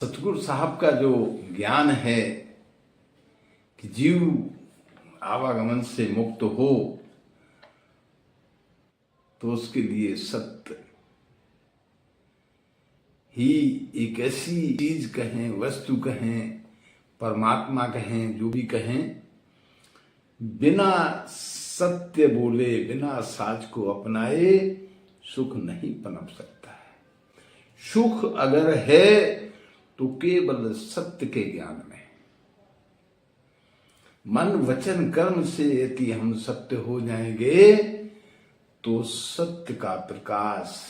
सतगुरु साहब का जो ज्ञान है कि जीव आवागमन से मुक्त हो तो उसके लिए सत्य ही एक ऐसी चीज कहें, वस्तु कहें, परमात्मा कहें, जो भी कहें, बिना सत्य बोले, बिना साच को अपनाए सुख नहीं पनप सकता है। सुख अगर है तो केवल सत्य के ज्ञान में। मन वचन कर्म से यदि हम सत्य हो जाएंगे तो सत्य का प्रकाश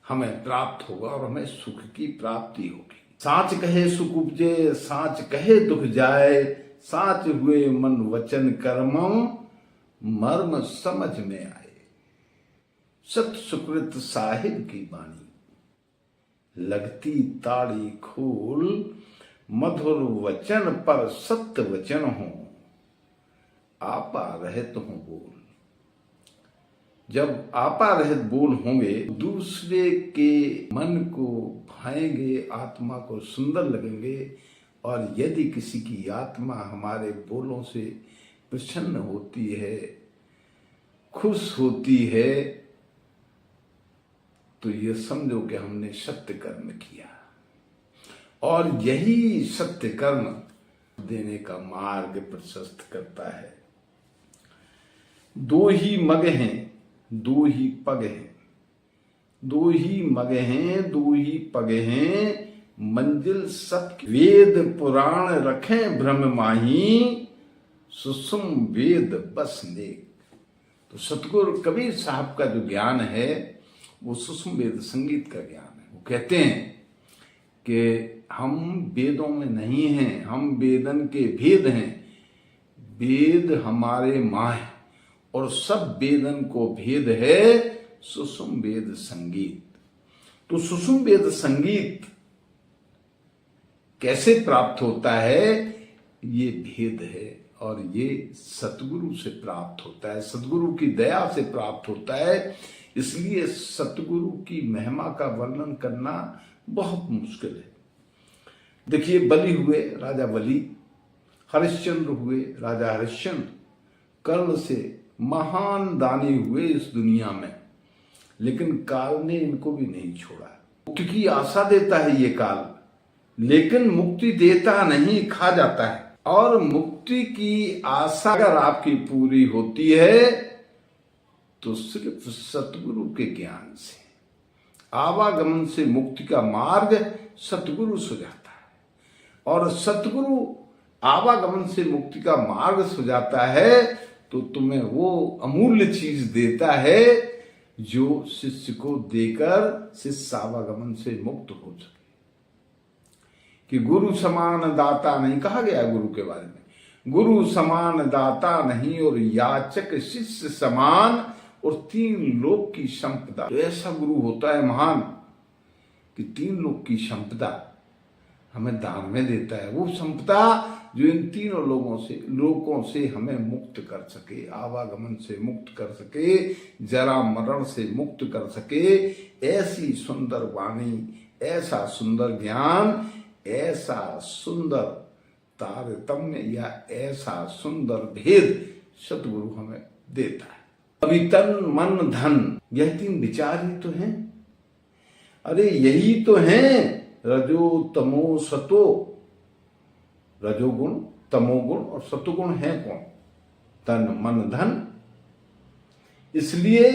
हमें प्राप्त होगा और हमें सुख की प्राप्ति होगी। साच कहे सुख उपजे, साच कहे दुख जाए, साच हुए मन वचन कर्म मर्म समझ में आए। सत सुकृत साहिब की वाणी लगती ताड़ी खोल, मधुर वचन पर सत्य वचन हो, आपा रहित हो बोल। जब आपा रहित बोल होंगे दूसरे के मन को भाएंगे, आत्मा को सुंदर लगेंगे। और यदि किसी की आत्मा हमारे बोलों से प्रसन्न होती है, खुश होती है, तो ये समझो कि हमने सत्य कर्म किया। और यही सत्य कर्म देने का मार्ग प्रशस्त करता है। दो ही मग हैं, दो ही पग हैं, दो ही मग हैं, दो ही पग हैं, मंजिल सब वेद पुराण रखें भ्रम माही, सुषुम वेद बस नेक। तो सतगुरु कबीर साहब का जो ज्ञान है वो सुषुम वेद संगीत का ज्ञान है। वो कहते हैं कि हम वेदों में नहीं हैं, हम वेदन के भेद हैं। वेद हमारे माँ है और सब वेदन को भेद है सुषुम वेद संगीत। तो सुषुम वेद संगीत कैसे प्राप्त होता है, ये भेद है और ये सतगुरु से प्राप्त होता है, सतगुरु की दया से प्राप्त होता है। इसलिए सतगुरु की महिमा का वर्णन करना बहुत मुश्किल है। देखिए, बलि हुए राजा बलि, हरिश्चंद्र हुए राजा हरिश्चंद्र, कर्ण से महान दानी हुए इस दुनिया में, लेकिन काल ने इनको भी नहीं छोड़ा। मुक्ति की आशा देता है ये काल, लेकिन मुक्ति देता नहीं, खा जाता है। और मुक्ति की आशा अगर आपकी पूरी होती है तो सिर्फ सतगुरु के ज्ञान से, आवागमन से मुक्ति का मार्ग सतगुरु सुझाता है। और सतगुरु आवागमन से मुक्ति का मार्ग सुझाता है तो तुम्हें वो अमूल्य चीज देता है जो शिष्य को देकर शिष्य आवागमन से मुक्त हो सके। कि गुरु समान दाता नहीं कहा गया गुरु के बारे में, गुरु समान दाता नहीं और याचक शिष्य समान और तीन लोक की संपदा। तो ऐसा गुरु होता है महान कि तीन लोक की संपदा हमें दान में देता है। वो संपदा जो इन तीनों लोगों से हमें मुक्त कर सके, आवागमन से मुक्त कर सके, जरा मरण से मुक्त कर सके। ऐसी सुंदर वाणी, ऐसा सुंदर ज्ञान, ऐसा सुंदर तारतम्य या ऐसा सुंदर भेद सतगुरु हमें देता है। अभी तन मन धन यह तीन विचार ही तो हैं। अरे यही तो हैं रजो तमो सतो। रजोगुण, तमोगुण और सतोगुण है कौन? तन मन धन। इसलिए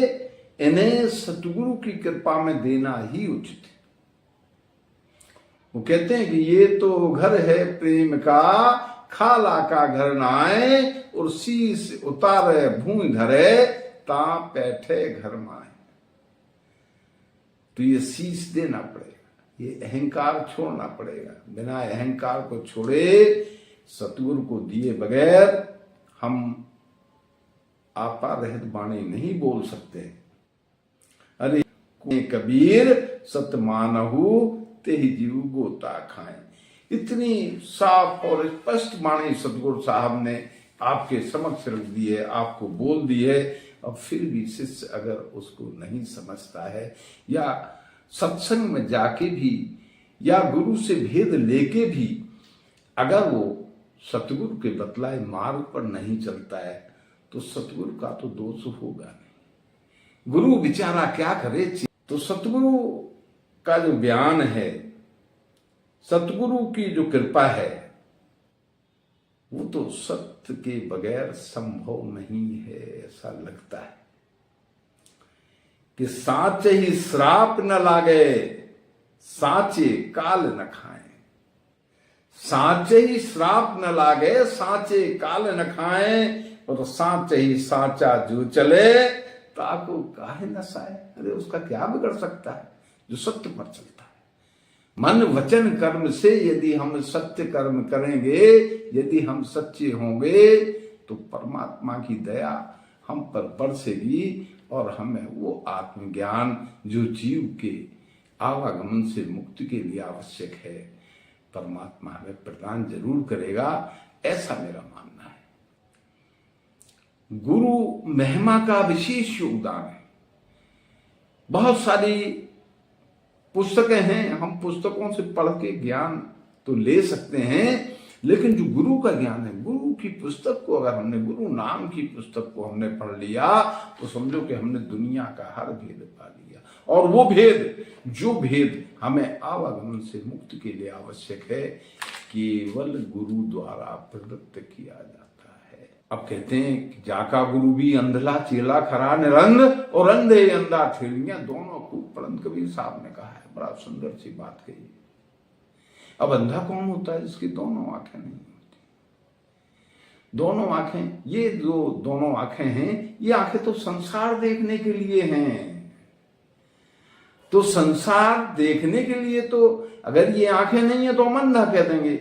इन्हें सतगुरु की कृपा में देना ही उचित है। वो कहते हैं कि ये तो घर है प्रेम का, खाला का घर नाए, और शीश उतारे भूमि धरे, ता बैठे घर माए। तो ये शीश देना पड़ेगा, ये अहंकार छोड़ना पड़ेगा। बिना अहंकार को छोड़े, सतगुरु को दिए बगैर हम आपा रहित वाणी नहीं बोल सकते। अरे कबीर सत मानहु ते ही जीव गोता खाए। इतनी साफ और स्पष्ट वाणी सतगुरु साहब ने आपके समक्ष रख दी है, आपको बोल दी है। अब फिर भी शिष्य अगर उसको नहीं समझता है या सत्संग में जाके भी या गुरु से भेद लेके भी अगर वो सतगुरु के बतलाए मार्ग पर नहीं चलता है तो सतगुरु का तो दोष होगा नहीं। गुरु बेचारा क्या करे। तो सतगुरु का जो बयान है, सतगुरु की जो कृपा है, वो तो सत्य के बगैर संभव नहीं है। ऐसा लगता है कि साचे ही श्राप न लागे, साचे काल न खाएं। साचे ही श्राप न लागे, साचे काल न खाएं, और साचे ही साचा जो चले ताको काहे न साए। अरे उसका क्या बिगड़ सकता है जो सत्य पर चलता है। मन वचन कर्म से यदि हम सत्य कर्म करेंगे, यदि हम सच्चे होंगे, तो परमात्मा की दया हम पर बरसेगी और हमें वो आत्मज्ञान जो जीव के आवागमन से मुक्ति के लिए आवश्यक है, परमात्मा हमें प्रदान जरूर करेगा। ऐसा मेरा मानना है। गुरु महिमा का विशेष योगदान है। बहुत सारी पुस्तकें हैं, हम पुस्तकों से पढ़ के ज्ञान तो ले सकते हैं, लेकिन जो गुरु का ज्ञान है, गुरु की पुस्तक को अगर हमने, गुरु नाम की पुस्तक को हमने पढ़ लिया तो समझो कि हमने दुनिया का हर भेद पा लिया। और वो भेद, जो भेद हमें आवागमन से मुक्ति के लिए आवश्यक है, केवल गुरु द्वारा प्रदत्त किया जाता है। अब कहते हैं कि जाका गुरु भी अंधला चेला खरा निरंग, और अंधे अंधा ठेलियां दोनों खूब पढ़न। कबीर साहब ने कहा है, बड़ा सुंदर सी बात कही। अब अंधा कौन होता है जिसकी दोनों आंखें नहीं होती। दोनों आंखें, ये जो दोनों आंखें हैं, ये आंखें तो संसार देखने के लिए हैं। तो संसार देखने के लिए तो अगर ये आंखें नहीं है तो हम अंधा कह देंगे।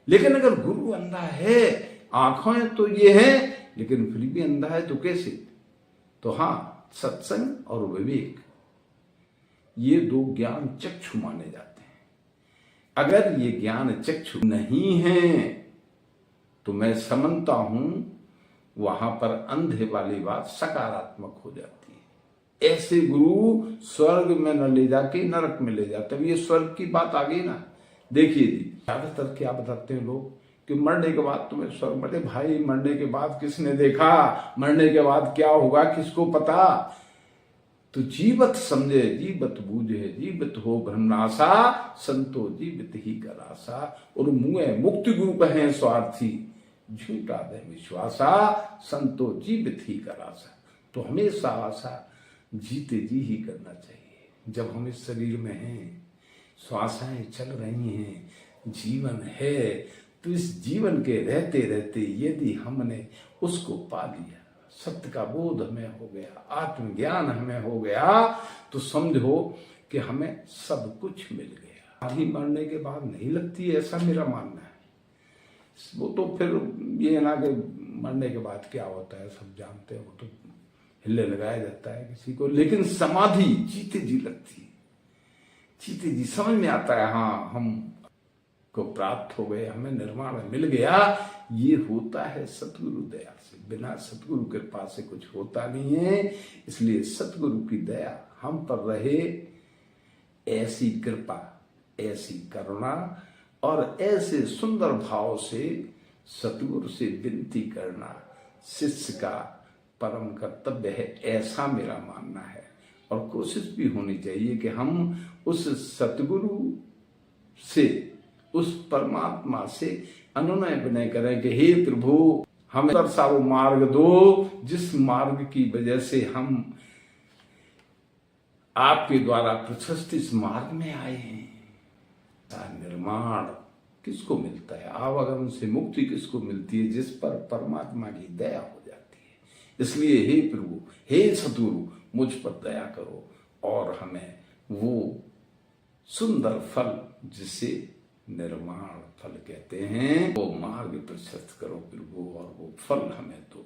लेकिन अगर गुरु अंधा है, आंखें तो ये हैं लेकिन फिर भी अंधा है, तो कैसे? तो हाँ, सत्संग और विवेक, ये दो ज्ञान चक्षु माने जाते हैं। अगर ये ज्ञान चक्षु नहीं है तो मैं समझता हूं वहां पर अंधे वाली बात सकारात्मक हो जाती है। ऐसे गुरु स्वर्ग में न ले जाके नरक में ले जाते हैं। ये स्वर्ग की बात आ गई ना। देखिए जी, ज्यादातर क्या बताते हैं लोग कि मरने के बाद तुम्हें स्वर्ग मिले। भाई, मरने के बाद किसने देखा? मरने के बाद क्या होगा किसको पता? तो जीवत समझे जीवत बूझे, जीवित हो ब्रह्मनाशा, संतो जीवित ही करासा। और मुँह मुक्ति गुरु कहें स्वार्थी, झूठा दे विश्वासा, संतो जीवित ही करासा। तो हमेशा आशा जीते जी ही करना चाहिए। जब हम इस शरीर में हैं, श्वासाएं चल रही हैं, जीवन है, तो इस जीवन के रहते रहते यदि हमने उसको पा लिया, सत्य का बोध हमें हो गया, आत्मज्ञान हमें हो गया, तो समझो कि हमें सब कुछ मिल गया। आधी मरने के बाद नहीं लगती है, ऐसा मेरा मानना है। वो तो फिर ये ना कि मरने के बाद क्या होता है सब जानते हैं, वो तो हिले लगाया जाता है किसी को। लेकिन समाधि जीते जी लगती है, जीते जी समझ में आता है, हाँ हम को प्राप्त हो गए, हमें निर्माण मिल गया। ये होता है सतगुरु दया से। बिना सतगुरु कृपा से कुछ होता नहीं है। इसलिए सतगुरु की दया हम पर रहे, ऐसी कृपा, ऐसी करुणा और ऐसे सुंदर भाव से सतगुरु से विनती करना शिष्य का परम कर्तव्य है, ऐसा मेरा मानना है। और कोशिश भी होनी चाहिए कि हम उस सतगुरु से, उस परमात्मा से अनुनय विनय करें कि हे प्रभु, हमें सा वो मार्ग दो जिस मार्ग की वजह से हम आपके द्वारा प्रशस्त इस मार्ग में आए हैं। निर्माण किसको मिलता है? आवागमन से मुक्ति किसको मिलती है? जिस पर परमात्मा की दया हो जाती है। इसलिए हे प्रभु, हे सतगुरु, मुझ पर दया करो और हमें वो सुंदर फल, जिसे निर्माण फल कहते हैं, वो मार्ग प्रशस्त करो प्रभु, और वो फल हमें दो।